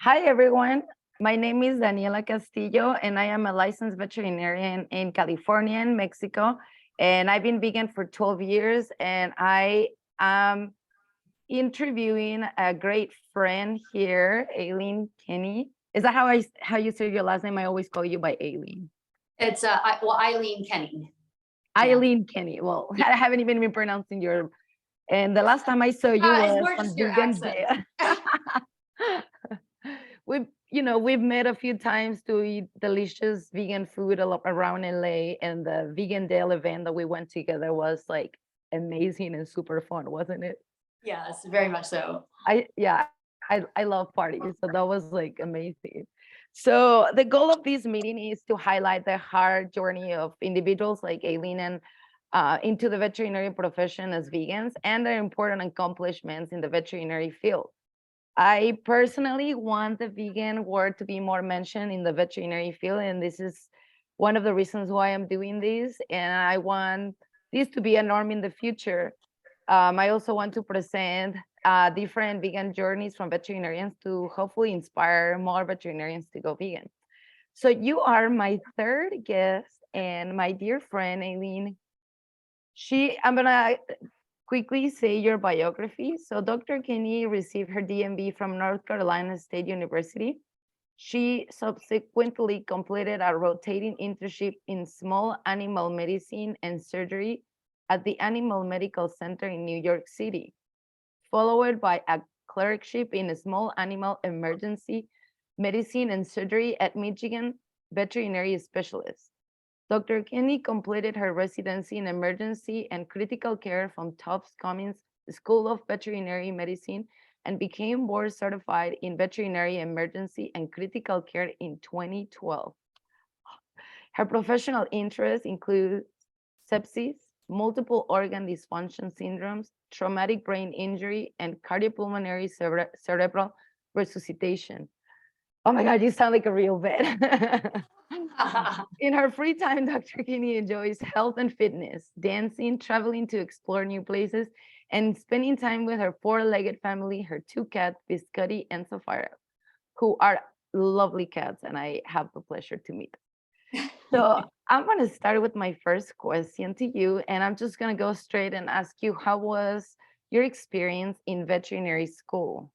Hi, everyone. My name is Daniela Castillo, and I am a licensed veterinarian in California and Mexico. And I've been vegan for 12 years, and I am interviewing a great friend here, Eileen Kenney. Is that how you say your last name? I always call you by Eileen. It's Eileen Kenney. Eileen Kenney. Well, I haven't even been pronouncing your. And the last time I saw you was on Vegan Day. We've met a few times to eat delicious vegan food around LA, and the Vegan Day event that we went together was like amazing and super fun, wasn't it? Yes, very much so. I love parties, so that was like amazing. So the goal of this meeting is to highlight the hard journey of individuals like Aileen and into the veterinary profession as vegans and their important accomplishments in the veterinary field. I personally want the vegan word to be more mentioned in the veterinary field, and this is one of the reasons why I'm doing this. And I want this to be a norm in the future. I also want to present different vegan journeys from veterinarians to hopefully inspire more veterinarians to go vegan. So you are my third guest, and my dear friend Aileen. I'm gonna quickly say your biography. So Dr. Kenney received her DMV from North Carolina State University. She subsequently completed a rotating internship in small animal medicine and surgery at the Animal Medical Center in New York City, followed by a clerkship in small animal emergency medicine and surgery at Michigan Veterinary Specialist. Dr. Kenney completed her residency in emergency and critical care from Tufts Cummings School of Veterinary Medicine and became board certified in veterinary emergency and critical care in 2012. Her professional interests include sepsis, multiple organ dysfunction syndromes, traumatic brain injury, and cardiopulmonary cerebral resuscitation. Oh my God, you sound like a real vet. In her free time, Dr. Kenney enjoys health and fitness, dancing, traveling to explore new places, and spending time with her four-legged family, her two cats, Biscotti and Sapphira, who are lovely cats, and I have the pleasure to meet them. So I'm going to start with my first question to you, and I'm just going to go straight and ask you, how was your experience in veterinary school?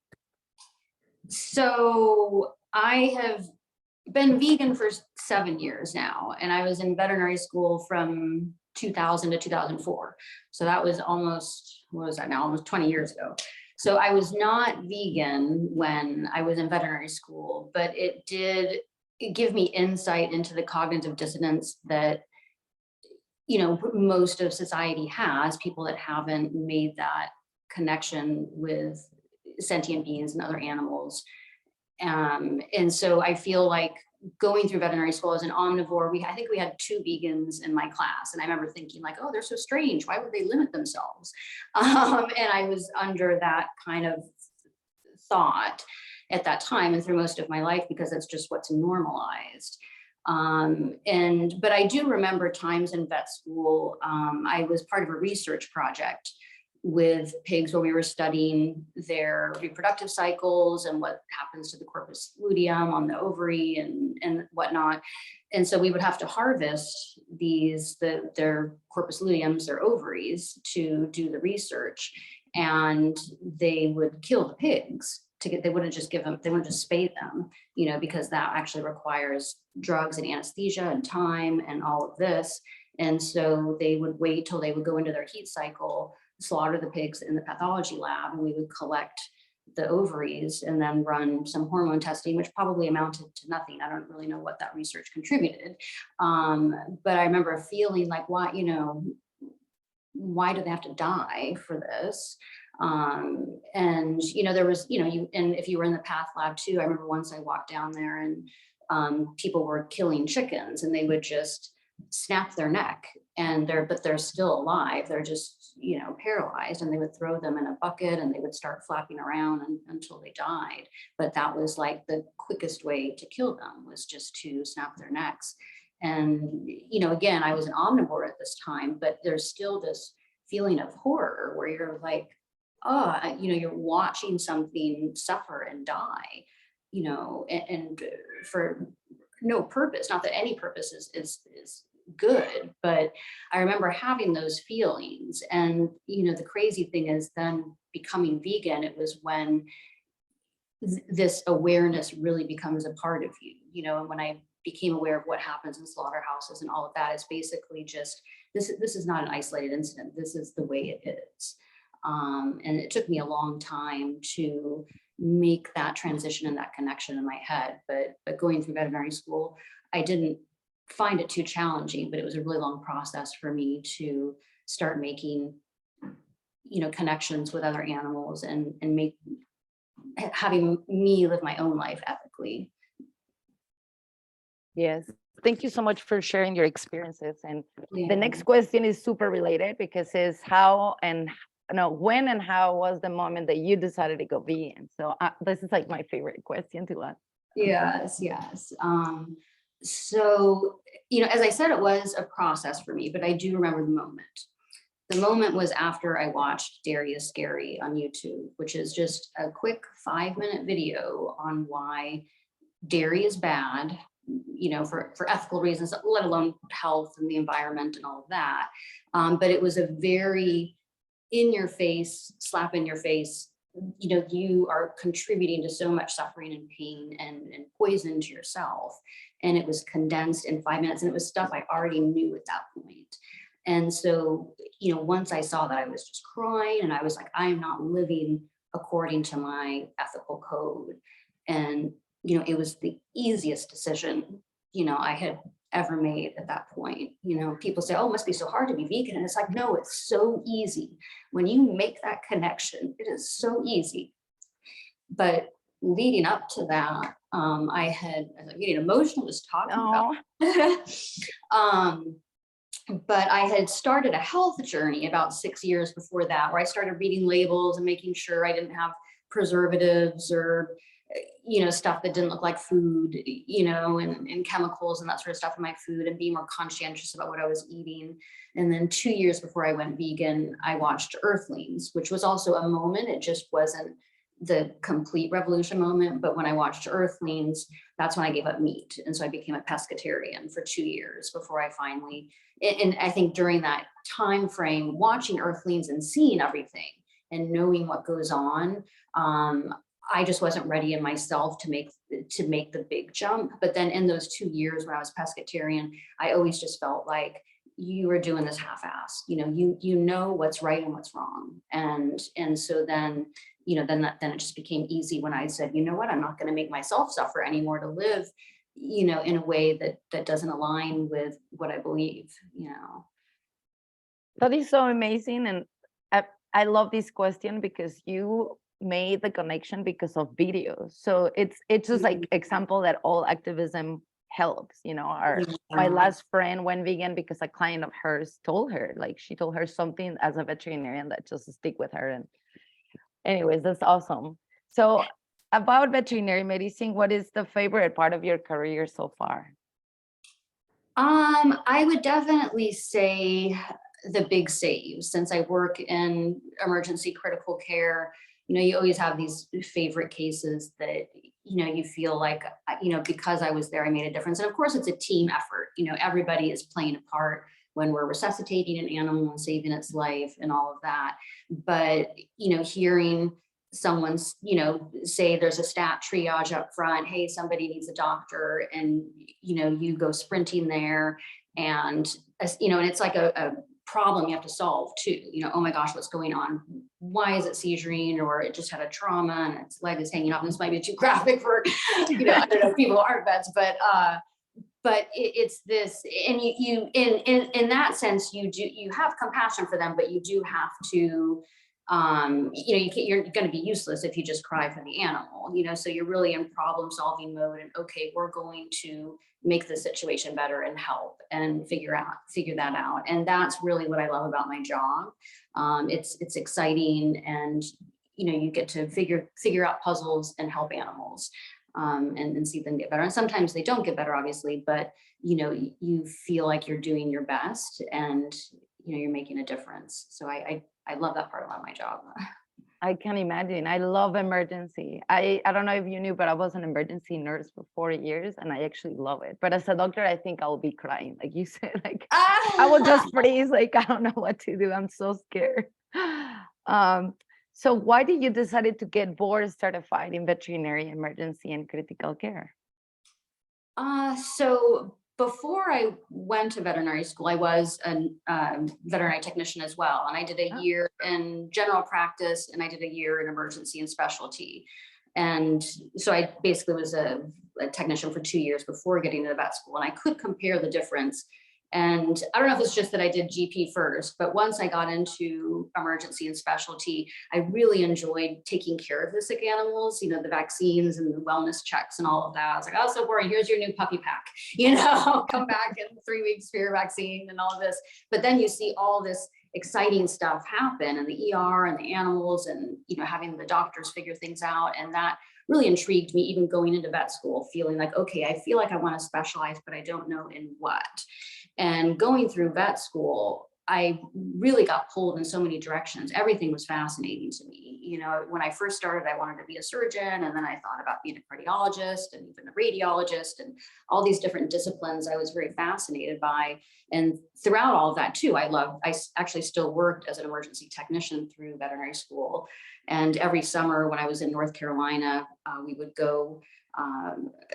So I have been vegan for 7 years now, and I was in veterinary school from 2000 to 2004. So that was almost, what was that now? Almost 20 years ago. So I was not vegan when I was in veterinary school, but it did give me insight into the cognitive dissonance that, most of society has, people that haven't made that connection with sentient beings and other animals. And so I feel like going through veterinary school as an omnivore, I think we had 2 vegans in my class. And I remember thinking like, oh, they're so strange. Why would they limit themselves? And I was under that kind of thought at that time and through most of my life, because that's just what's normalized. But I do remember times in vet school, I was part of a research project with pigs where we were studying their reproductive cycles and what happens to the corpus luteum on the ovary and whatnot. And so we would have to harvest their corpus luteums, their ovaries, to do the research. And they would kill the pigs they wouldn't just spay them, because that actually requires drugs and anesthesia and time and all of this. And so they would wait till they would go into their heat cycle, slaughter the pigs in the pathology lab, and we would collect the ovaries and then run some hormone testing, which probably amounted to nothing. I don't really know what that research contributed. But I remember feeling like, why do they have to die for this? And there was, and if you were in the path lab too, I remember once I walked down there and people were killing chickens and they would just snap their neck but they're still alive. They're just, paralyzed, and they would throw them in a bucket and they would start flapping around until they died. But that was like the quickest way to kill them, was just to snap their necks. And, again, I was an omnivore at this time, but there's still this feeling of horror where you're like, oh, you're watching something suffer and die. and for no purpose, not that any purpose is good, but I remember having those feelings. And, the crazy thing is then becoming vegan, it was when this awareness really becomes a part of you, and when I became aware of what happens in slaughterhouses and all of that, is basically just, this is not an isolated incident. This is the way it is. And it took me a long time to make that transition and that connection in my head. But going through veterinary school, I didn't find it too challenging, but it was a really long process for me to start making, connections with other animals and having me live my own life ethically. Yes. Thank you so much for sharing your experiences. And Yeah. the next question is super related, because it's when and how was the moment that you decided to go vegan? So this is like my favorite question to ask. Yes. So, as I said, it was a process for me, but I do remember the moment. The moment was after I watched Dairy is Scary on YouTube, which is just a quick 5-minute video on why dairy is bad, for ethical reasons, let alone health and the environment and all of that. But it was a very in your face, slap in your face, you are contributing to so much suffering and pain and poison to yourself. And it was condensed in 5 minutes, and it was stuff I already knew at that point. And so, once I saw that, I was just crying, and I was like, I am not living according to my ethical code. And, it was the easiest decision, I had ever made at that point. People say, oh, it must be so hard to be vegan. And it's like, no, it's so easy. When you make that connection, it is so easy. But leading up to that, I'm getting emotional just talking about it. But I had started a health journey about 6 years before that, where I started reading labels and making sure I didn't have preservatives or stuff that didn't look like food, and chemicals and that sort of stuff in my food, and being more conscientious about what I was eating. And then 2 years before I went vegan, I watched Earthlings, which was also a moment. It just wasn't the complete revolution moment. But when I watched Earthlings, that's when I gave up meat. And so I became a pescatarian for 2 years before I finally, and I think during that time frame, watching Earthlings and seeing everything and knowing what goes on, I just wasn't ready in myself to make the big jump. But then in those 2 years when I was pescatarian, I always just felt like you were doing this half-assed. You know what's right and what's wrong. And so then, then it just became easy when I said, you know what, I'm not going to make myself suffer anymore to live, in a way that doesn't align with what I believe. That is so amazing. And I love this question because you made the connection because of videos. So it's just like example that all activism helps. My last friend went vegan because a client of hers told her, like she told her something as a veterinarian that just stick with her. And anyways, that's awesome. So about veterinary medicine, what is the favorite part of your career so far? I would definitely say the big saves. Since I work in emergency critical care, you always have these favorite cases that, you feel like, because I was there, I made a difference. And of course, it's a team effort. Everybody is playing a part when we're resuscitating an animal and saving its life and all of that. But, hearing someone's, say there's a stat triage up front, hey, somebody needs a doctor, and, you go sprinting there, and, and it's like a problem you have to solve too. Oh my gosh, what's going on? Why is it seizuring? Or it just had a trauma and its leg is hanging off. And this might be too graphic for, I don't know, people who aren't vets, but it's this, and you in that sense, you have compassion for them, but you do have to, you're going to be useless if you just cry for the animal, so you're really in problem solving mode, and okay, we're going to make the situation better and help and figure that out. And that's really what I love about my job. It's exciting, and you get to figure out puzzles and help animals, and see them get better. And sometimes they don't get better, obviously, but you feel like you're doing your best, and you're making a difference. So I love that part about my job. I can imagine. I love emergency. I don't know if you knew, but I was an emergency nurse for 4 years and I actually love it. But as a doctor, I think I'll be crying. Like you said, like I will just freeze, like I don't know what to do. I'm so scared. Um, so why did you decide to get board certified in veterinary emergency and critical care? So before I went to veterinary school, I was a veterinary technician as well. And I did a Oh, year in general practice and I did a year in emergency and specialty. And so I basically was a technician for 2 years before getting to the vet school. And I could compare the difference. And I don't know if it's just that I did GP first, but once I got into emergency and specialty, I really enjoyed taking care of the sick animals, you know, the vaccines and the wellness checks and all of that. I was like, oh, so boring. Here's your new puppy pack, you know, come back in 3 weeks for your vaccine and all this. But then you see all this exciting stuff happen in the ER and the animals and, you know, having the doctors figure things out. And that really intrigued me, even going into vet school, feeling like, okay, I feel like I want to specialize, but I don't know in what. And going through vet school, I really got pulled in so many directions. Everything was fascinating to me. You know, when I first started, I wanted to be a surgeon, and then I thought about being a cardiologist and even a radiologist and all these different disciplines I was very fascinated by. And throughout all of that too, I actually still worked as an emergency technician through veterinary school. And every summer when I was in North Carolina, we would go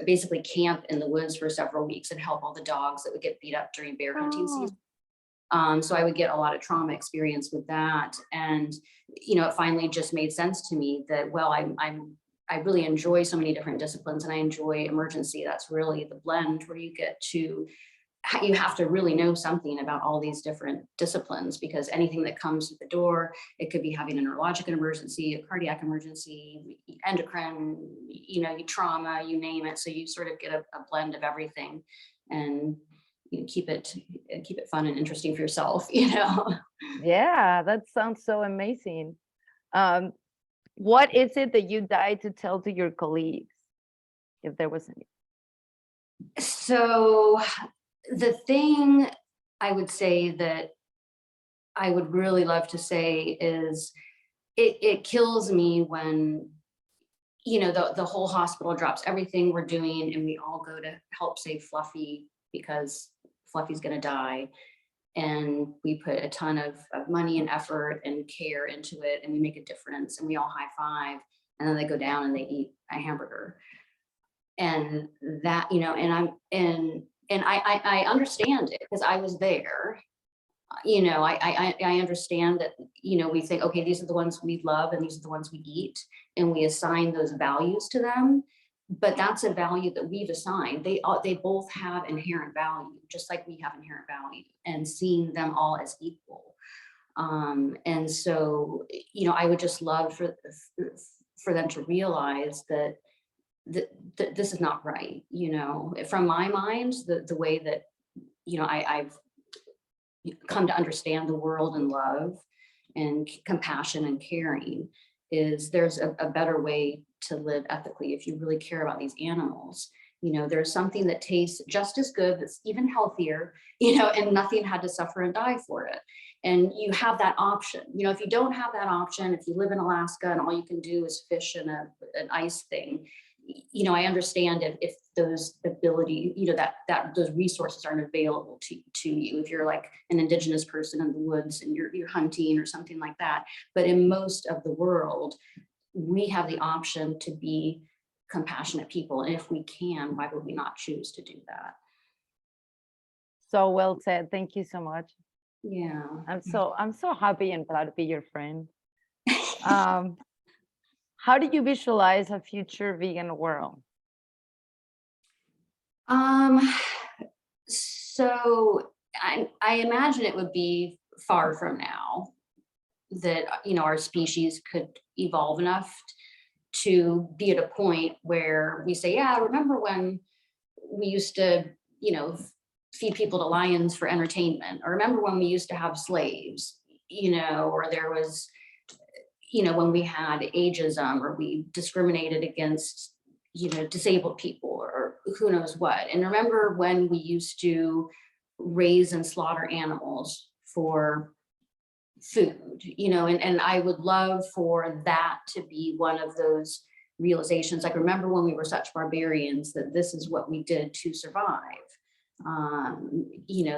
basically camp in the woods for several weeks and help all the dogs that would get beat up during bear hunting oh, season. So I would get a lot of trauma experience with that. And, you know, it finally just made sense to me that, well, I really enjoy so many different disciplines and I enjoy emergency. That's really the blend where you get to, you have to really know something about all these different disciplines, because anything that comes to the door, it could be having a neurologic emergency, a cardiac emergency, endocrine, you know, trauma, you name it. So you sort of get a blend of everything and you know, keep it fun and interesting for yourself, you know. yeah, that sounds so amazing. Um, what is it that you died to tell to your colleagues, if there was any? So the thing I would say that I would really love to say is it kills me when, you know, the whole hospital drops everything we're doing and we all go to help save Fluffy because Fluffy's going to die. And we put a ton of money and effort and care into it and we make a difference and we all high five and then they go down and they eat a hamburger. And that, you know, and I understand it because I was there. You know, I understand that, you know, we think, okay, these are the ones we love and these are the ones we eat, and we assign those values to them. But that's a value that we've assigned. They both have inherent value, just like we have inherent value, and seeing them all as equal. And so, you know, I would just love for them to realize that this is not right. You know, from my mind, the way that, you know, I've come to understand the world and love and compassion and caring is there's a better way to live ethically if you really care about these animals. You know, there's something that tastes just as good, that's even healthier, you know, and nothing had to suffer and die for it. And you have that option. You know, if you don't have that option, if you live in Alaska and all you can do is fish in an ice thing, you know, I understand if those ability, you know, that those resources aren't available to you, if you're like an indigenous person in the woods and you're hunting or something like that. But in most of the world, we have the option to be compassionate people. And if we can, why would we not choose to do that? So well said. Thank you so much. Yeah. I'm so happy and proud to be your friend. Um, how do you visualize a future vegan world? So I imagine it would be far from now that, you know, our species could evolve enough to be at a point where we say, yeah, remember when we used to, you know, feed people to lions for entertainment, or remember when we used to have slaves, you know, or there was, you know, when we had ageism or we discriminated against, you know, disabled people or who knows what. And remember when we used to raise and slaughter animals for food, and I would love for that to be one of those realizations. Like, remember when we were such barbarians, that this is what we did to survive.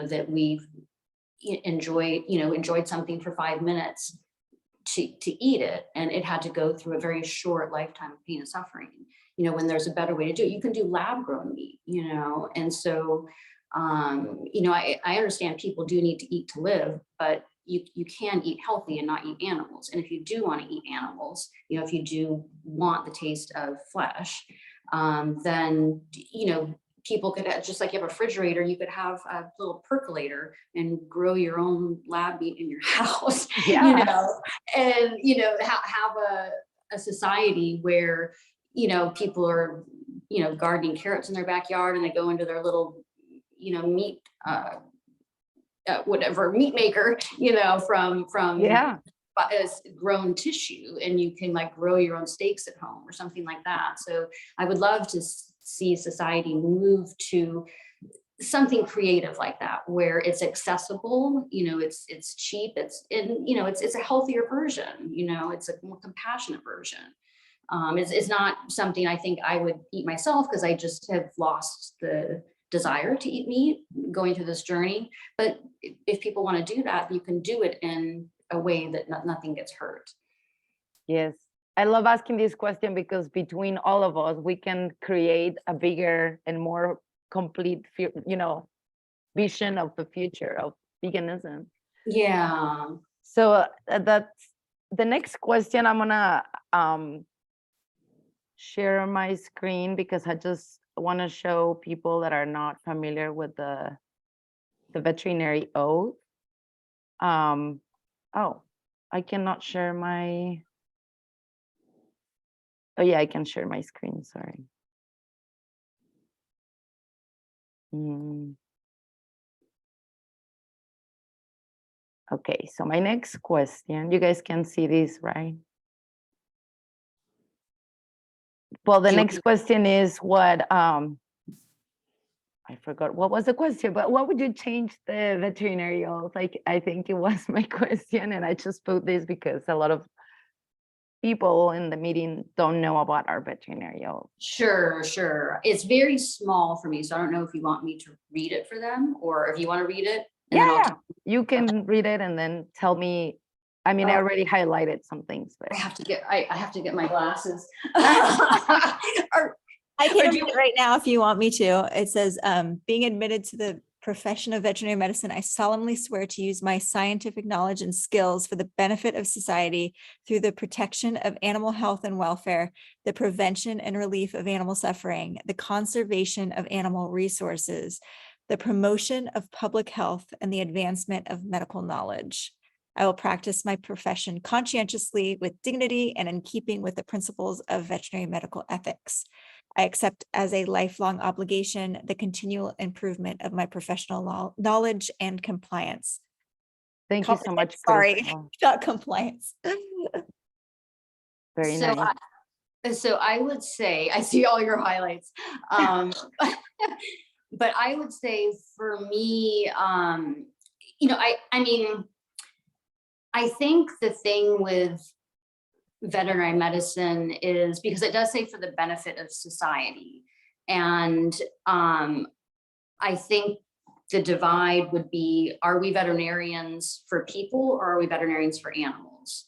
That we've enjoyed something for 5 minutes to eat it, and it had to go through a very short lifetime of pain and suffering. When there's a better way to do it, you can do lab grown meat, and so I understand people do need to eat to live, but you can eat healthy and not eat animals. And if you do want to eat animals, if you do want the taste of flesh, then people could have, just like you have a refrigerator, you could have a little percolator and grow your own lab meat in your house. Yeah. And have a society where people are gardening carrots in their backyard, and they go into their little meat whatever meat maker from Yeah. grown tissue, and you can like grow your own steaks at home or something like that. So I would love to see society move to something creative like that, where it's accessible, it's cheap, it's a healthier version, it's a more compassionate version. It's not something I think I would eat myself, because I just have lost the desire to eat meat going through this journey. But if people want to do that, you can do it in a way that nothing gets hurt. Yes. I love asking this question, because between all of us, we can create a bigger and more complete, vision of the future of veganism. Yeah. So that's the next question. I'm gonna share my screen, because I just want to show people that are not familiar with the veterinary oath. Oh, I cannot share my. Oh yeah, I can share my screen, sorry. Okay, so my next question, you guys can see this, right? Well, the next question is what, I forgot what was the question, but what would you change the veterinary oath? Like, I think it was my question, and I just put this because a lot of people in the meeting don't know about our veterinary oath. Sure. It's very small for me, so I don't know if you want me to read it for them, or if you want to read it. Yeah, you can read it and then tell me. I mean, I already highlighted some things, but I have to get my glasses. I can read it right now if you want me to. It says, being admitted to the profession of veterinary medicine, I solemnly swear to use my scientific knowledge and skills for the benefit of society through the protection of animal health and welfare, the prevention and relief of animal suffering, the conservation of animal resources, the promotion of public health, and the advancement of medical knowledge. I will practice my profession conscientiously, with dignity, and in keeping with the principles of veterinary medical ethics. I accept as a lifelong obligation the continual improvement of my professional knowledge and compliance. thank you so much. Sorry, Crystal. not compliance. Very nice. So I would say, I see all your highlights. But I would say for me, I mean, I think the thing with veterinary medicine is, because it does say for the benefit of society. And I think the divide would be, are we veterinarians for people, or are we veterinarians for animals?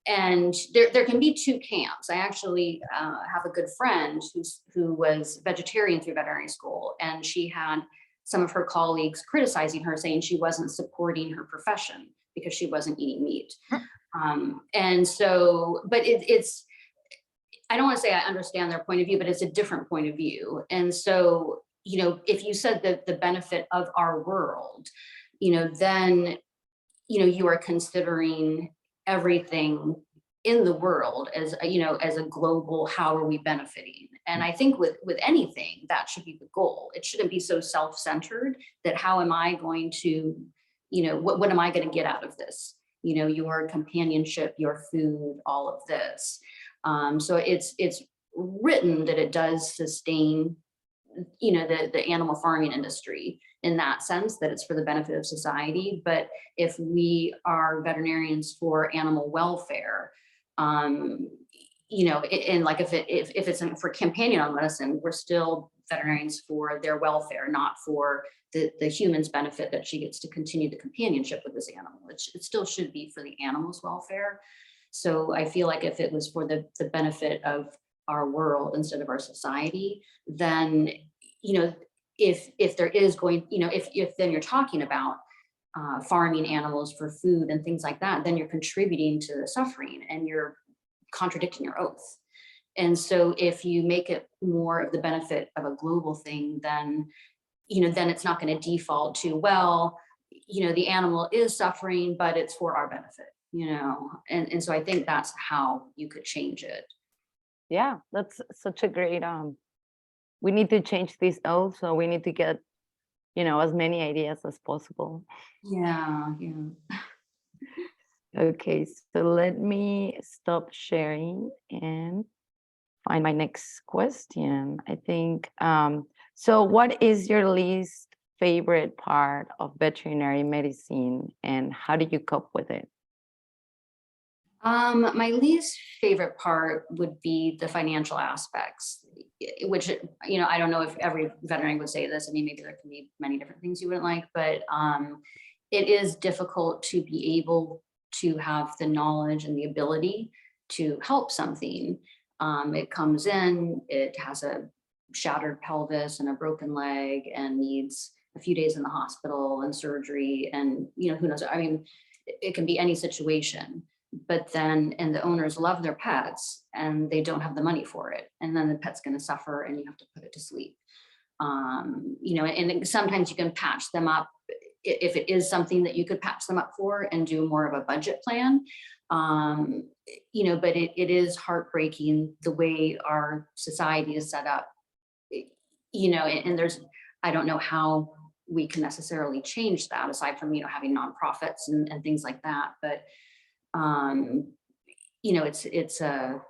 And there can be two camps. I actually have a good friend who was vegetarian through veterinary school, and she had some of her colleagues criticizing her, saying she wasn't supporting her profession because she wasn't eating meat. And so, but it's, I don't want to say I understand their point of view, but it's a different point of view. And so, if you said that the benefit of our world, then, you are considering everything in the world as a global, how are we benefiting? And I think with anything, that should be the goal. It shouldn't be so self-centered that how am I going to, what am I going to get out of this? Your companionship, your food, all of this. So it's written that it does sustain, the animal farming industry, in that sense, that it's for the benefit of society. But if we are veterinarians for animal welfare, and like if it's for companion animal medicine, we're still veterinarians for their welfare, not for the human's benefit that she gets to continue the companionship with this animal. It still should be for the animal's welfare. So I feel like if it was for the benefit of our world instead of our society, then, if there is going, if then you're talking about farming animals for food and things like that, then you're contributing to the suffering and you're contradicting your oath. And so if you make it more of the benefit of a global thing, then it's not going to default to, well, the animal is suffering, but it's for our benefit, and so I think that's how you could change it. Yeah, that's such a great, we need to change this oath, so we need to get, as many ideas as possible. Yeah. Okay, so let me stop sharing and find my next question. I think, so what is your least favorite part of veterinary medicine and how do you cope with it? My least favorite part would be the financial aspects, which, I don't know if every veterinarian would say this. I mean, maybe there can be many different things you wouldn't like, but it is difficult to be able to have the knowledge and the ability to help something. It comes in, it has a shattered pelvis and a broken leg and needs a few days in the hospital and surgery, and who knows, I mean, it can be any situation. But then, and the owners love their pets and they don't have the money for it, and then the pet's going to suffer and you have to put it to sleep. And sometimes you can patch them up if it is something that you could patch them up for and do more of a budget plan. But it is heartbreaking the way our society is set up, and I don't know how we can necessarily change that aside from, having nonprofits and things like that. But, it's a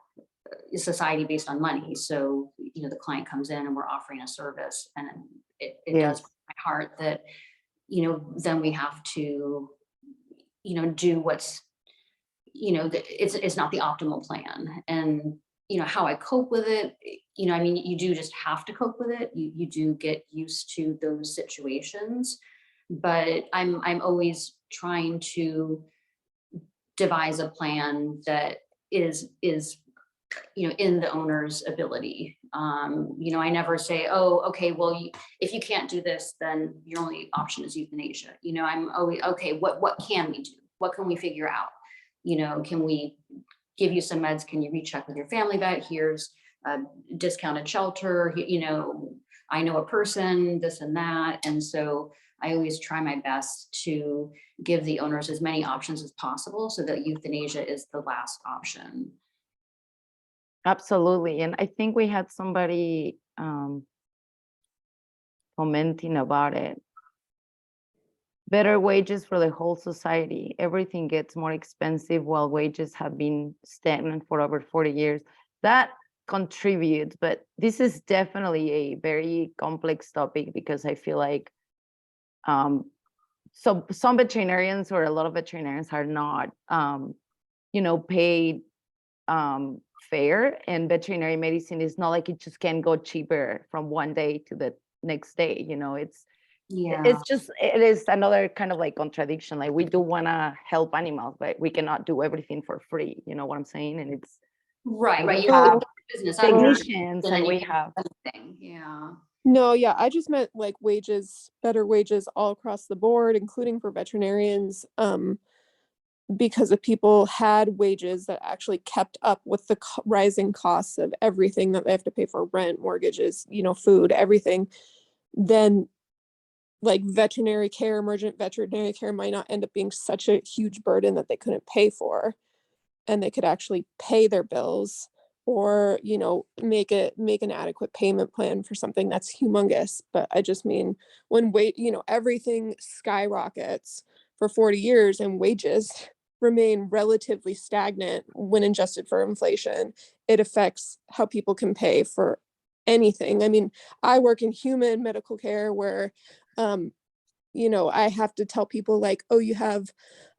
society based on money. So, the client comes in and we're offering a service, and it does break my heart that, then we have to, do what's, it's not the optimal plan. And, how I cope with it, I mean, you do just have to cope with it. You do get used to those situations, but I'm always trying to devise a plan that is in the owner's ability. I never say, oh, okay, well, if you can't do this, then your only option is euthanasia. I'm always, okay, what can we do? What can we figure out? Can we give you some meds? Can you recheck with your family vet? Here's a discounted shelter. I know a person, this and that. And so I always try my best to give the owners as many options as possible so that euthanasia is the last option. Absolutely. And I think we had somebody commenting about it. Better wages for the whole society. Everything gets more expensive while wages have been stagnant for over 40 years. That contributes, but this is definitely a very complex topic because I feel like so some veterinarians or a lot of veterinarians are not paid fair, and veterinary medicine is not like it just can go cheaper from one day to the next day. It is another kind of like contradiction. Like, we do want to help animals, but we cannot do everything for free. You know what I'm saying? And it's right. You have business technicians and we have yeah. No, yeah, I just meant like wages, better wages all across the board, including for veterinarians, because if people had wages that actually kept up with the rising costs of everything that they have to pay for, rent, mortgages, food, everything, then like emergent veterinary care might not end up being such a huge burden that they couldn't pay for, and they could actually pay their bills, or make an adequate payment plan for something that's humongous. But I just mean, when everything skyrockets for 40 years and wages remain relatively stagnant when adjusted for inflation, it affects how people can pay for anything. I mean, I work in human medical care where I have to tell people like, oh, you have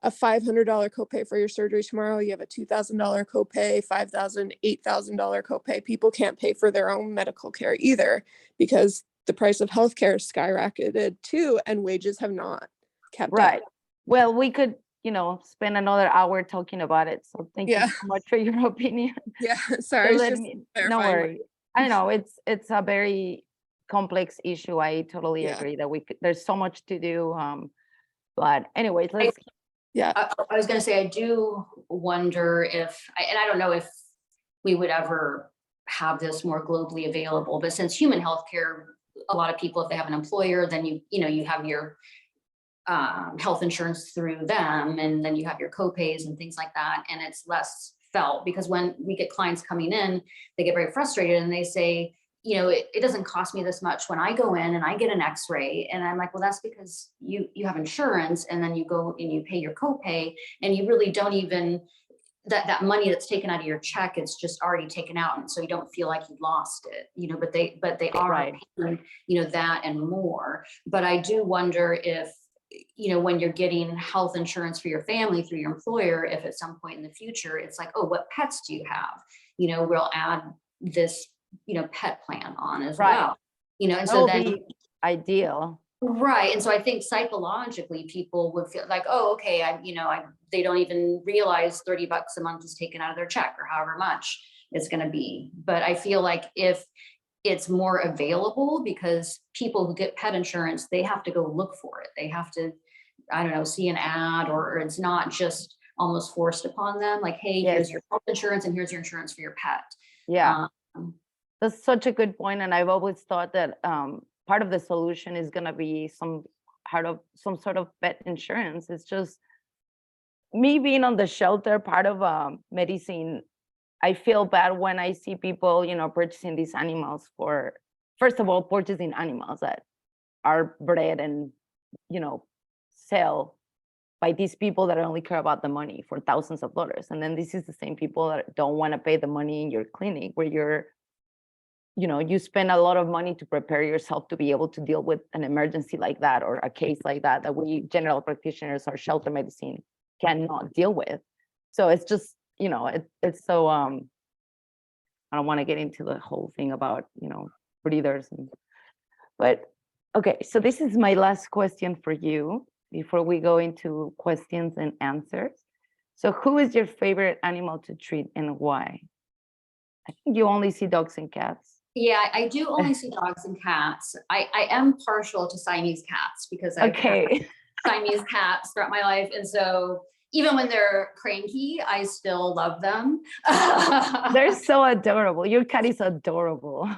a $500 copay for your surgery tomorrow. You have a $2,000 copay, $5,000, $8,000 copay. People can't pay for their own medical care either because the price of healthcare skyrocketed too, and wages have not kept Right. up. Well, we could, spend another hour talking about it. So thank you Yeah. so much for your opinion. Yeah, So sorry. It's let just me, no clarifying my- worry. I know it's a very complex issue. I totally Yeah. agree that there's so much to do. But anyways, let's Yeah. I was gonna say, I do wonder if, and I don't know if we would ever have this more globally available, but since human healthcare, a lot of people, if they have an employer, then you have your health insurance through them, and then you have your copays and things like that, and it's less felt because when we get clients coming in, they get very frustrated and they say, it doesn't cost me this much when I go in and I get an x-ray. And I'm like, well, that's because you have insurance, and then you go and you pay your copay, and you really don't even, that money that's taken out of your check, it's just already taken out. And so you don't feel like you lost it, but they are Right. paying, that and more. But I do wonder if, when you're getting health insurance for your family through your employer, if at some point in the future, it's like, oh, what pets do you have? We'll add this, pet plan on as Right. well, and that so would then, be ideal. right. And so I think psychologically people would feel like, oh, okay, they don't even realize $30 a month is taken out of their check or however much it's going to be. But I feel like if it's more available, because people who get pet insurance, they have to go look for it. They have to, I don't know, see an ad, or it's not just almost forced upon them. Like, hey, here's Yes. your health insurance and here's your insurance for your pet. Yeah. That's such a good point. And I've always thought that part of the solution is going to be some sort of pet insurance. It's just me being on the shelter part of medicine. I feel bad when I see people, purchasing these animals first of all, purchasing animals that are bred and, sell by these people that only care about the money for thousands of dollars. And then this is the same people that don't want to pay the money in your clinic where you spend a lot of money to prepare yourself to be able to deal with an emergency like that or a case like that we general practitioners or shelter medicine cannot deal with. So it's just, it's so I don't want to get into the whole thing about, breeders but okay, so this is my last question for you before we go into questions and answers. So who is your favorite animal to treat and why? I think you only see dogs and cats. Yeah, I do only see dogs and cats. I am partial to Siamese cats because I've had Siamese cats throughout my life. And so even when they're cranky, I still love them. They're so adorable. Your cat is adorable.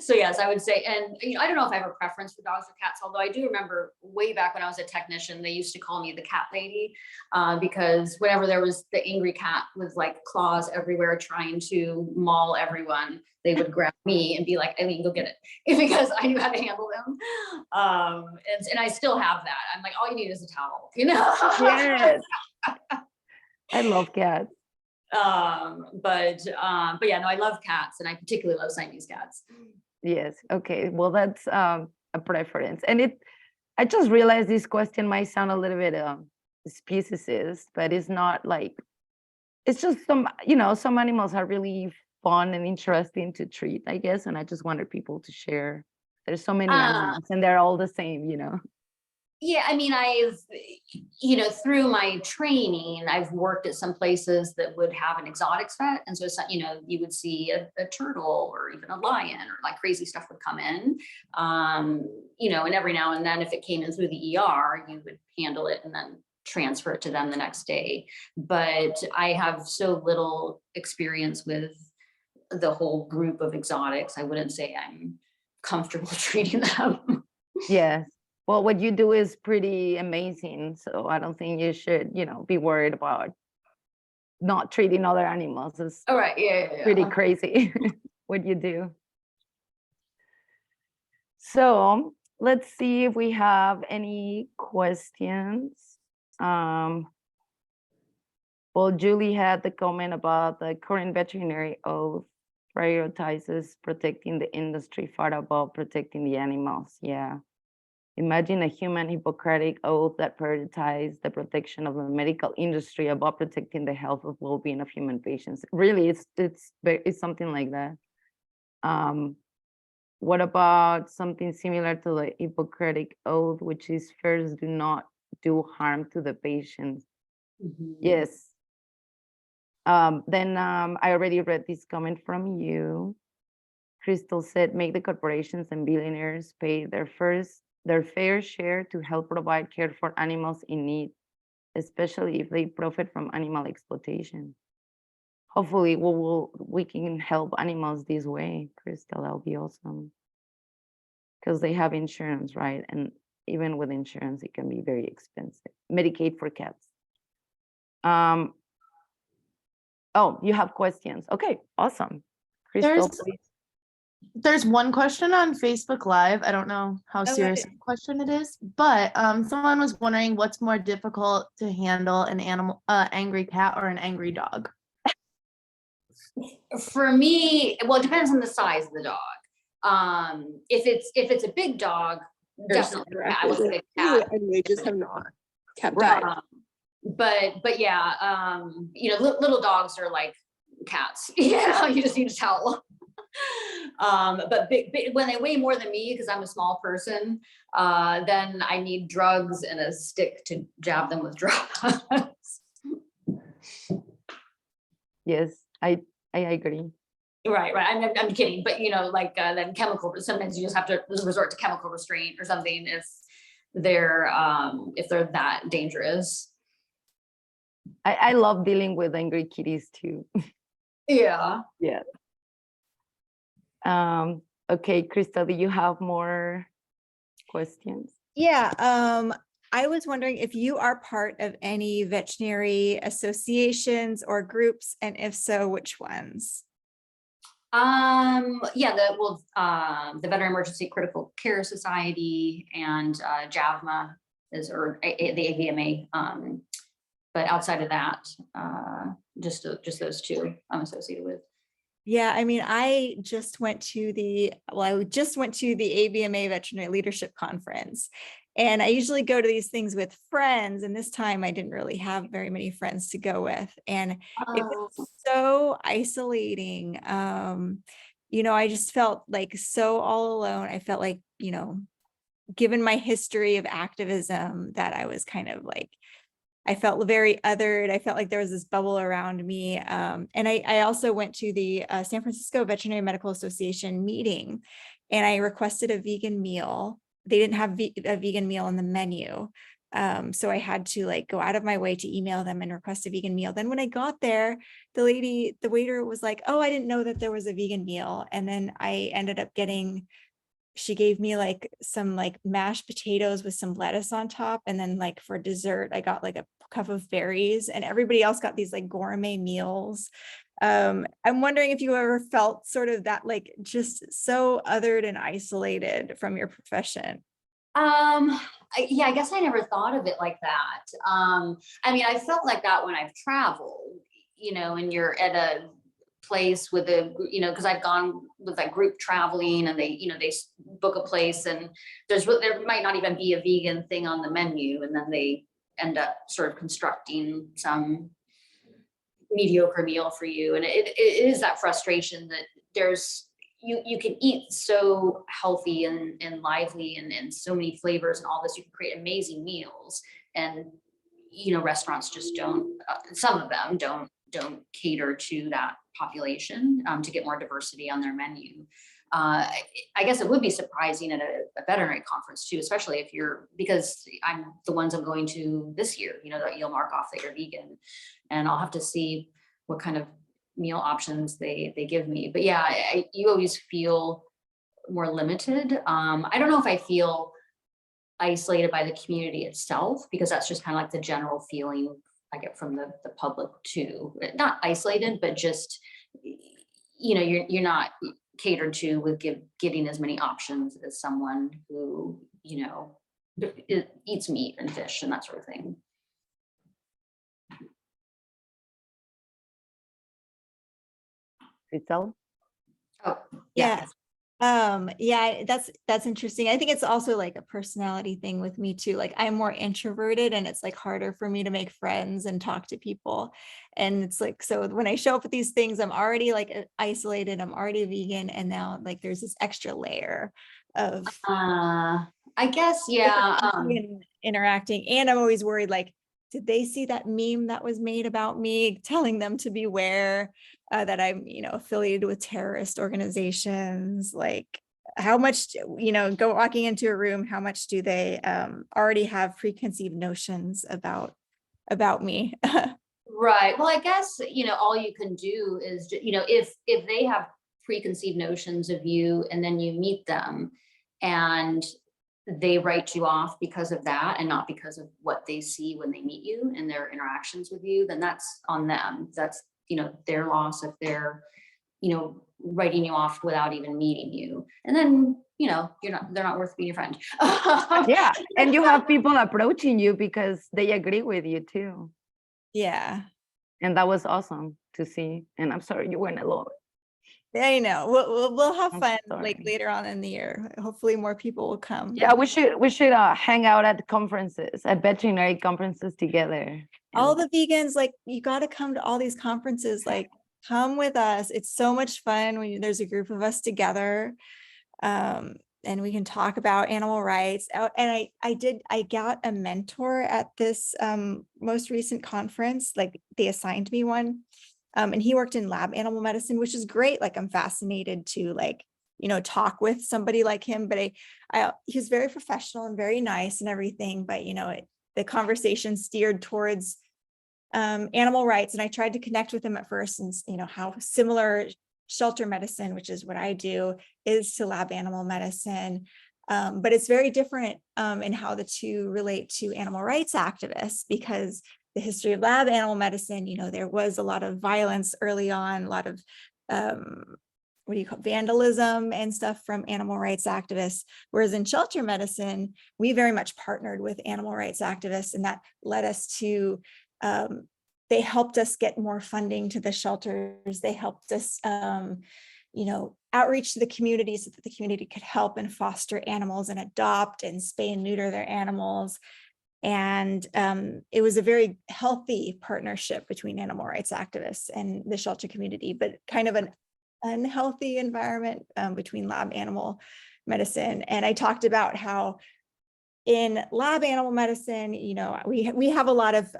So yes, I would say, and I don't know if I have a preference for dogs or cats, although I do remember way back when I was a technician, they used to call me the cat lady because whenever there was the angry cat with like claws everywhere trying to maul everyone, they would grab me and be like, Eileen, go get it, because I knew how to handle them. And I still have that. I'm like, all you need is a towel, Yes. I love cats. But yeah, no, I love cats, and I particularly love Siamese cats. Yes. Okay. Well, that's a preference. And I just realized this question might sound a little bit speciesist, but it's not like, it's just some animals are really fun and interesting to treat, I guess. And I just wanted people to share. There's so many animals and they're all the same, Yeah, I mean, I've, through my training, I've worked at some places that would have an exotics vet. And so, you would see a turtle or even a lion or like crazy stuff would come in, and every now and then if it came in through the ER, you would handle it and then transfer it to them the next day. But I have so little experience with the whole group of exotics. I wouldn't say I'm comfortable treating them. Yes. Well, what you do is pretty amazing. So I don't think you should, be worried about not treating other animals. It's All right. Yeah. pretty crazy what you do. So let's see if we have any questions. Well, Julie had the comment about the current veterinary oath prioritizes protecting the industry far above protecting the animals. Yeah. Imagine a human Hippocratic oath that prioritizes the protection of the medical industry above protecting the health of well-being of human patients. Really, it's something like that. What about something similar to the Hippocratic oath, which is first, do not do harm to the patient? Yes. Then I already read this comment from you. Crystal said, make the corporations and billionaires pay their fair share to help provide care for animals in need, especially if they profit from animal exploitation. Hopefully we can help animals this way, Crystal. That'll be awesome. Because they have insurance, right? And even with insurance, it can be very expensive. Medicaid for cats. Oh, you have questions. Okay, awesome. Crystal, please. There's one question on Facebook Live. I don't know how serious a question it is, but someone was wondering what's more difficult to handle, an angry cat or an angry dog? For me, well, it depends on the size of the dog. If it's a big dog, definitely a cat. I would say cat. And they just have not kept that. But yeah, little dogs are like cats. You just need to tell. But big, when they weigh more than me, because I'm a small person, then I need drugs and a stick to jab them with drugs. Yes, I agree. Right. I'm kidding, but then chemical. Sometimes you just have to resort to chemical restraint or something if they're that dangerous. I love dealing with angry kitties too. Yeah. Yeah. Okay, Krista, do you have more questions? Yeah. I was wondering if you are part of any veterinary associations or groups, and if so, which ones? Yeah, the Veterinary Emergency Critical Care Society and JAVMA or the AVMA. But outside of that, just those two I'm associated with. Yeah, I mean, I just went to the AVMA Veterinary Leadership Conference, and I usually go to these things with friends, and this time I didn't really have very many friends to go with, and it was so isolating. I just felt like so all alone. I felt like, given my history of activism, that I was kind of like, I felt very othered. I felt like there was this bubble around me. And I also went to the San Francisco Veterinary Medical Association meeting, and I requested a vegan meal. They didn't have a vegan meal on the menu. So I had to go out of my way to email them and request a vegan meal. Then when I got there, the waiter was like, oh, I didn't know that there was a vegan meal. And then I ended up she gave me some mashed potatoes with some lettuce on top. And then for dessert, I got a cup of berries, and everybody else got these gourmet meals. I'm wondering if you ever felt sort of that, just so othered and isolated from your profession. I guess I never thought of it like that. I mean, I felt like that when I've traveled, and you're at a place with because I've gone with group traveling, and they book a place, and there might not even be a vegan thing on the menu, and then they end up sort of constructing some mediocre meal for you. And it is that frustration that you can eat so healthy and lively and so many flavors and all this. You can create amazing meals, and restaurants just don't. Some of them don't cater to that population to get more diversity on their menu. I guess it would be surprising at a veterinary conference too, especially because I'm the ones I'm going to this year, that you'll mark off that you're vegan, and I'll have to see what kind of meal options they give me. But yeah, you always feel more limited. I don't know if I feel isolated by the community itself, because that's just kind of the general feeling I get from the public too. Not isolated, but just, you're not catered to with getting as many options as someone who, eats meat and fish and that sort of thing. Crystal? Oh, Yeah. Yeah, that's interesting. I think it's also like a personality thing with me too. Like I'm more introverted and it's like harder for me to make friends and talk to people. And it's like, so when I show up with these things, I'm already like isolated, I'm already vegan. And now like there's this extra layer of I guess, yeah. interacting. And I'm always worried, like, did they see that meme that was made about me telling them to beware that I'm, affiliated with terrorist organizations? Like how much, go walking into a room, how much do they already have preconceived notions about me? Right. Well, I guess, all you can do is, if they have preconceived notions of you and then you meet them and they write you off because of that and not because of what they see when they meet you and their interactions with you, then that's on them. That's, their loss if they're, writing you off without even meeting you. And then, they're not worth being your friend. Yeah. And you have people approaching you because they agree with you too. Yeah. And that was awesome to see. And I'm sorry you weren't alone. I know. We'll have I'm fun like sorry. later on in the year. Hopefully more people will come. Yeah, we should hang out at conferences, at veterinary conferences together. All And the vegans, like you got to come to all these conferences, like come with us. It's so much fun when there's a group of us together. And we can talk about animal rights. And I got a mentor at this most recent conference, like they assigned me one. And he worked in lab animal medicine, which is great. Like I'm fascinated to like, talk with somebody like him, but he was very professional and very nice and everything. But, the conversation steered towards animal rights. And I tried to connect with him at first and, how similar shelter medicine, which is what I do, is to lab animal medicine. But it's very different in how the two relate to animal rights activists, because the history of lab animal medicine, there was a lot of violence early on, a lot of vandalism and stuff from animal rights activists. Whereas in shelter medicine, we very much partnered with animal rights activists, and that led us to, they helped us get more funding to the shelters. They helped us, outreach to the community so that the community could help and foster animals and adopt and spay and neuter their animals. And it was a very healthy partnership between animal rights activists and the shelter community, but kind of an unhealthy environment between lab animal medicine. And I talked about how in lab animal medicine, we have a lot of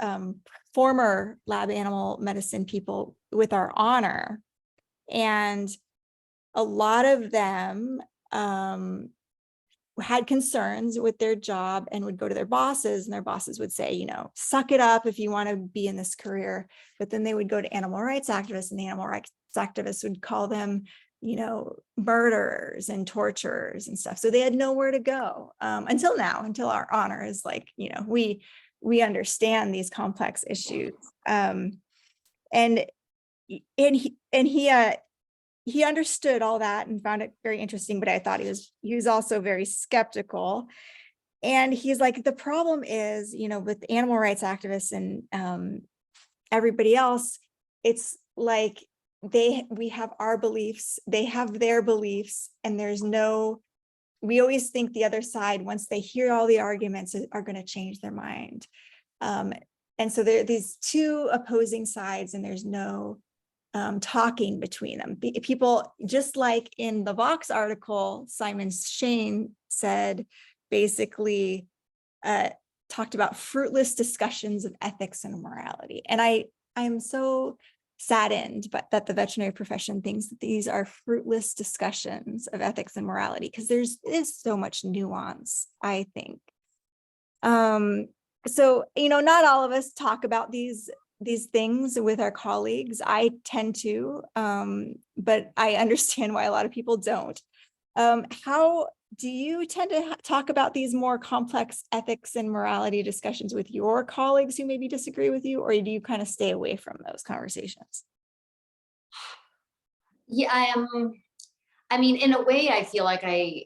former lab animal medicine people with our honor, and a lot of them had concerns with their job and would go to their bosses, and their bosses would say, suck it up if you want to be in this career. But then they would go to animal rights activists, and the animal rights activists would call them, murderers and torturers and stuff. So they had nowhere to go until now, until our honor is like, we understand these complex issues. And he understood all that and found it very interesting, but I thought he was also very skeptical. And he's like, the problem is, with animal rights activists and everybody else, it's like we have our beliefs, they have their beliefs, and we always think the other side, once they hear all the arguments, are going to change their mind. And so there are these two opposing sides, and there's no talking between them. People, just like in the Vox article, Simon Shane said, basically talked about fruitless discussions of ethics and morality. And I am so saddened that the veterinary profession thinks that these are fruitless discussions of ethics and morality, because there's so much nuance, I think. So, not all of us talk about these things with our colleagues. I tend to, but I understand why a lot of people don't. How do you tend to talk about these more complex ethics and morality discussions with your colleagues who maybe disagree with you, or do you kind of stay away from those conversations? Yeah, I mean, in a way, I feel like I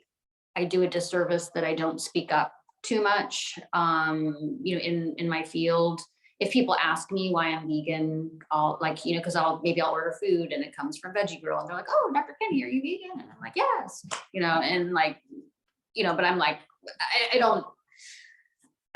do a disservice that I don't speak up too much, in my field. if people ask me why I'm vegan, I'll like, you know, because I'll order food and it comes from Veggie Girl and they're like, oh, Dr. Kenney, are you vegan? And I'm like, yes, you know, and like, you know, but I'm like, I don't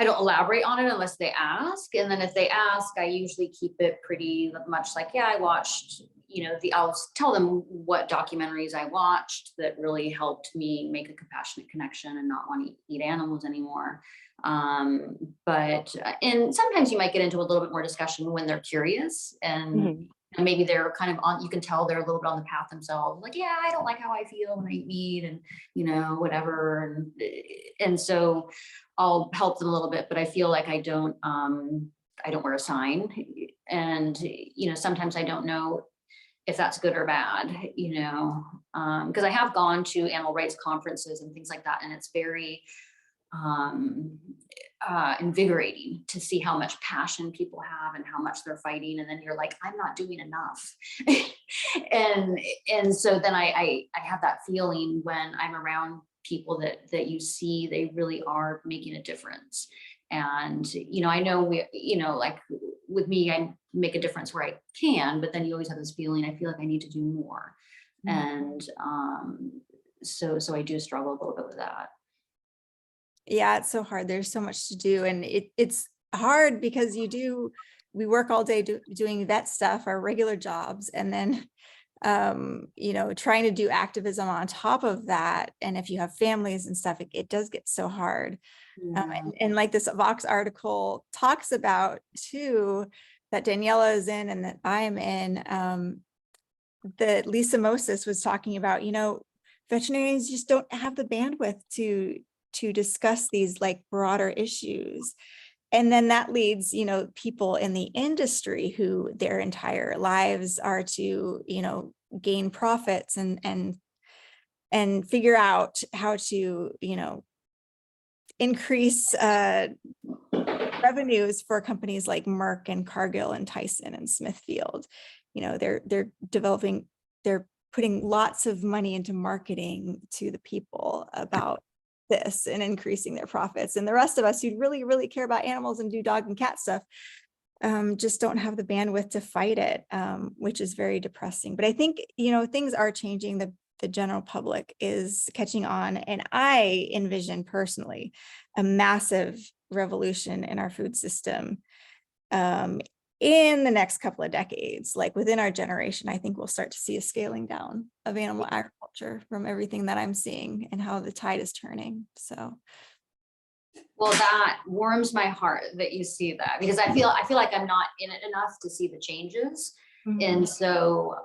elaborate on it unless they ask. And then if they ask, I usually keep it pretty much like, yeah, I watched, you know, I'll tell them what documentaries I watched that really helped me make a compassionate connection and not want to eat animals anymore. But and sometimes you might get into a little bit more discussion when they're curious and maybe they're kind of on, you can tell they're a little bit on the path themselves, like, yeah, I don't like how I feel when I eat meat and, you know, whatever. And so I'll help them a little bit, but I feel like I don't wear a sign. And, you know, sometimes I don't know if that's good or bad, you know, because I have gone to animal rights conferences and things like that. And it's very invigorating to see how much passion people have and how much they're fighting. And then you're like, I'm not doing enough. and so then I have that feeling when I'm around people that you see, they really are making a difference. And, you know, I know you know, like with me, I make a difference where I can, but then you always have this feeling, I feel like I need to do more. And so I do struggle a little bit with that. Yeah, it's so hard. There's so much to do. And it's hard because we work all day doing vet stuff, our regular jobs. And then, you know, trying to do activism on top of that. And if you have families and stuff, it does get so hard. And like this Vox article talks about too, that Daniela is in and that I am in, that Lisa Moses was talking about, you know, veterinarians just don't have the bandwidth to discuss these like broader issues. And then that leads, you know, people in the industry who their entire lives are to, you know, gain profits and figure out how to, you know, increase revenues for companies like Merck and Cargill and Tyson and Smithfield. You know, they're putting lots of money into marketing to the people about this and increasing their profits. And the rest of us who really, really care about animals and do dog and cat stuff just don't have the bandwidth to fight it, which is very depressing. But I think, you know, things are changing. The general public is catching on. And I envision personally a massive revolution in our food system in the next couple of decades. Like within our generation, I think we'll start to see a scaling down of animal agriculture from everything that I'm seeing and how the tide is turning. So. Well, that warms my heart that you see that, because I feel like I'm not in it enough to see the changes. And so,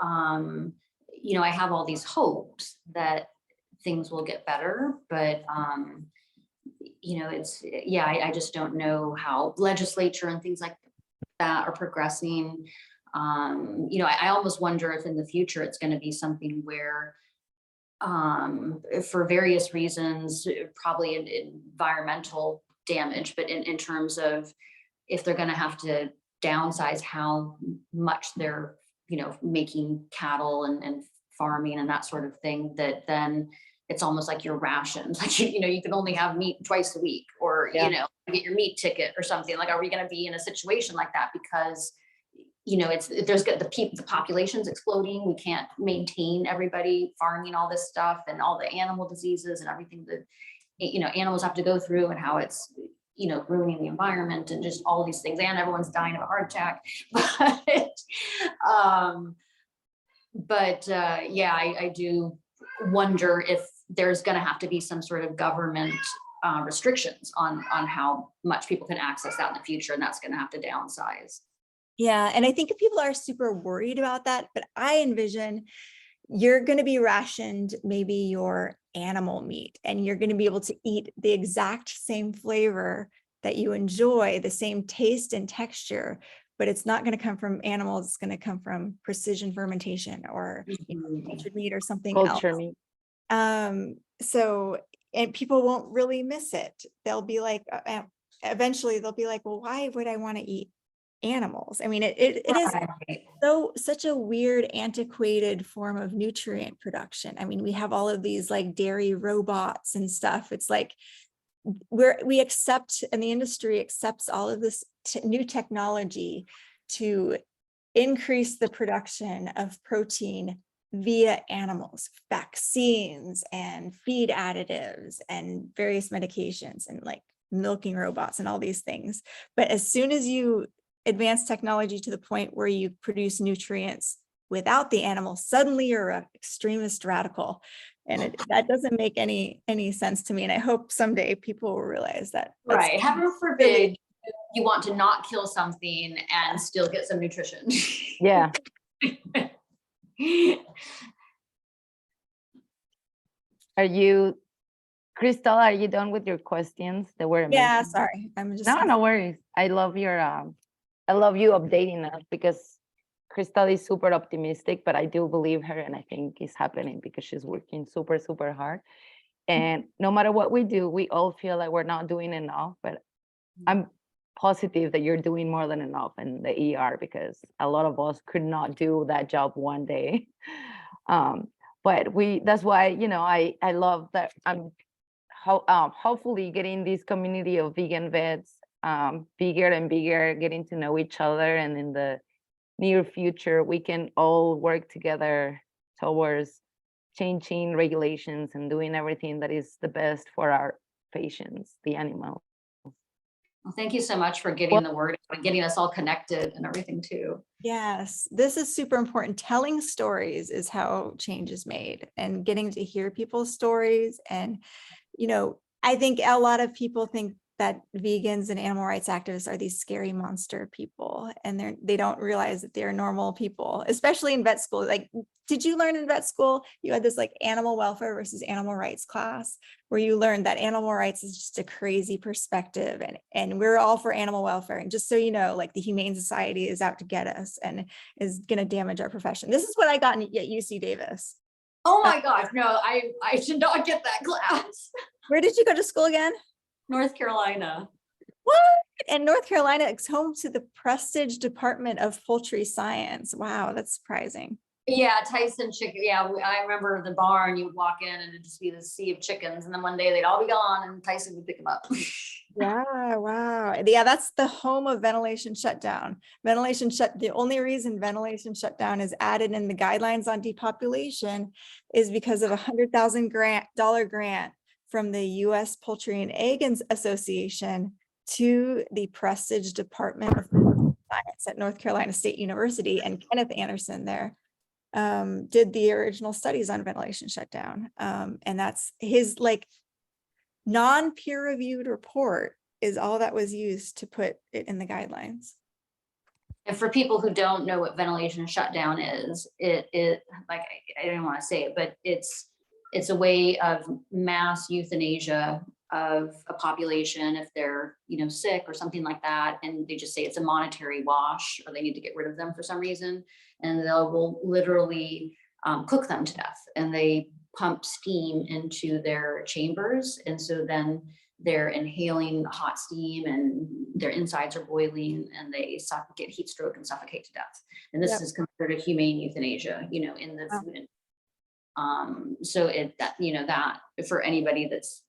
you know, I have all these hopes that things will get better, but, you know, I just don't know how legislature and things like that are progressing. You know, I almost wonder if in the future it's going to be something where, for various reasons, probably environmental damage, but in terms of if they're going to have to downsize how much they're, you know, making cattle and farming and that sort of thing, that then it's almost like you're rationed, like, you know, you can only have meat twice a week, or, you know, get your meat ticket or something. Like, are we going to be in a situation like that? Because, you know, there's the population's exploding. We can't maintain everybody farming all this stuff and all the animal diseases and everything that, you know, animals have to go through, and how it's, you know, ruining the environment and just all these things. And everyone's dying of a heart attack. But yeah, I do wonder if there's going to have to be some sort of government restrictions on how much people can access that in the future, and that's going to have to downsize. Yeah, and I think if people are super worried about that, but I envision you're going to be rationed maybe your animal meat, and you're going to be able to eat the exact same flavor that you enjoy, the same taste and texture, but it's not going to come from animals. It's going to come from precision fermentation or cultured meat or something else. Meat. So, and people won't really miss it. They'll be like, eventually they'll be like, well, why would I want to eat animals? I mean, it is such a weird, antiquated form of nutrient production. I mean, we have all of these like dairy robots and stuff. It's like we accept, and the industry accepts all of this new technology to increase the production of protein via animals, vaccines and feed additives and various medications and like milking robots and all these things. But as soon as you advance technology to the point where you produce nutrients without the animal, suddenly you're an extremist radical. And that doesn't make any sense to me. And I hope someday people will realize that. Right. Heaven forbid you want to not kill something and still get some nutrition. Yeah. Are you, Crystal, are you done with your questions that were amazing? Yeah, sorry. I'm just No worries. I love your I love you updating us, because Crystal is super optimistic, but I do believe her, and I think it's happening because she's working super, super hard. And no matter what we do, we all feel like we're not doing enough, but I'm positive that you're doing more than enough in the ER, because a lot of us could not do that job one day. But that's why, you know, I love that I'm hopefully getting this community of vegan vets bigger and bigger, getting to know each other, and in the near future we can all work together towards changing regulations and doing everything that is the best for our patients, the animals. Well, thank you so much for getting the word out and getting us all connected and everything too. Yes, this is super important. Telling stories is how change is made, and getting to hear people's stories. And, you know, I think a lot of people think that vegans and animal rights activists are these scary monster people, and they don't realize that they're normal people, especially in vet school. Like, did you learn in vet school, you had this like animal welfare versus animal rights class where you learned that animal rights is just a crazy perspective, and we're all for animal welfare. And just so you know, like the Humane Society is out to get us and is going to damage our profession. This is what I got at UC Davis. Oh my gosh, no, I should not get that class. Where did you go to school again? North Carolina. What? And North Carolina is home to the Prestige Department of Poultry Science. Wow, that's surprising. Yeah, Tyson chicken. Yeah, I remember the barn. You would walk in and it'd just be this sea of chickens, and then one day they'd all be gone, and Tyson would pick them up. Yeah, wow. Yeah, that's the home of ventilation shutdown. The only reason ventilation shutdown is added in the guidelines on depopulation is because of $100,000 grant from the U.S. Poultry and Egg Association to the Prestige Department of Science at North Carolina State University, and Kenneth Anderson there did the original studies on ventilation shutdown. And that's his like non-peer-reviewed report is all that was used to put it in the guidelines. And for people who don't know what ventilation shutdown is, it like I didn't want to say it, but it's a way of mass euthanasia of a population if they're, you know, sick or something like that, and they just say it's a monetary wash, or they need to get rid of them for some reason, and will literally cook them to death, and they pump steam into their chambers, and so then they're inhaling hot steam and their insides are boiling, and they get heat stroke and suffocate to death. And this is considered a humane euthanasia, you know, in the food. So that, you know, that for anybody that's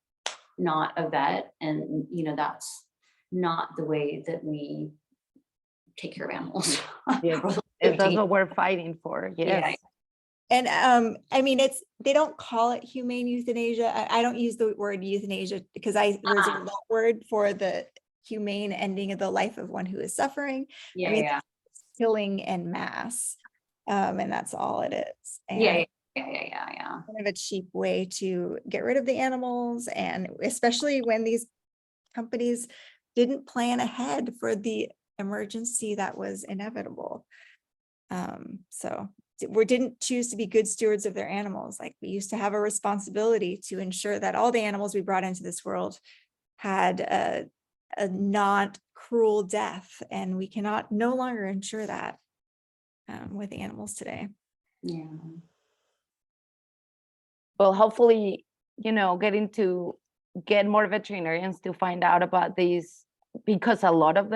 not a vet, and, you know, that's not the way that we take care of animals. Yeah, that's what we're fighting for. Yes. Yeah. And I mean, they don't call it humane euthanasia. I don't use the word euthanasia because I reserve that word for the humane ending of the life of one who is suffering. Yeah, I mean, it's killing en masse, and that's all it is. And yeah. kind of a cheap way to get rid of the animals, and especially when these companies didn't plan ahead for the emergency that was inevitable. So we didn't choose to be good stewards of their animals. Like, we used to have a responsibility to ensure that all the animals we brought into this world had a not cruel death, and we cannot no longer ensure that with animals today. Yeah. Well, hopefully, you know, get more veterinarians to find out about these, because a lot of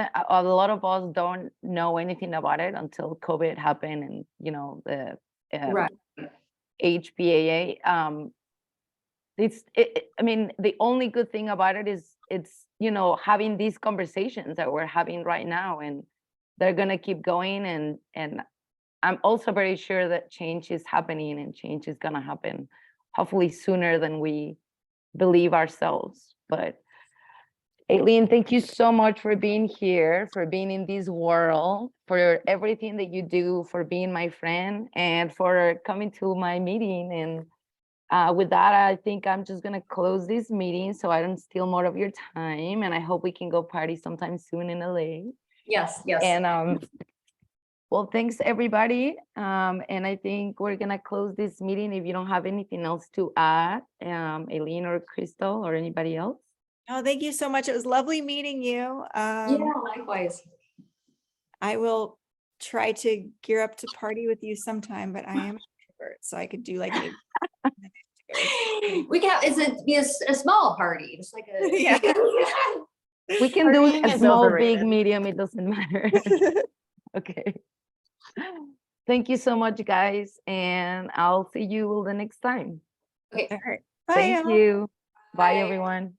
us don't know anything about it until COVID happened, and, you know, the Right. HPAA. I mean, the only good thing about it is it's, you know, having these conversations that we're having right now, and they're gonna keep going. And I'm also very sure that change is happening, and change is gonna happen hopefully sooner than we believe ourselves. But Eileen, thank you so much for being here, for being in this world, for everything that you do, for being my friend, and for coming to my meeting. And with that, I think I'm just gonna close this meeting so I don't steal more of your time. And I hope we can go party sometime soon in LA. Yes, yes. And well, thanks everybody. And I think we're gonna close this meeting if you don't have anything else to add, Eileen or Crystal or anybody else. Oh, thank you so much. It was lovely meeting you. Yeah, likewise. I will try to gear up to party with you sometime, but I am an introvert, so I could do like maybe. We can have, be a small party, just like a. Yeah. We can do Partying a is small, big, overrated. medium, it doesn't matter. Okay. Thank you so much, guys, and I'll see you the next time. Okay. All right. Bye. Thank y'all. you. Bye, Bye. everyone.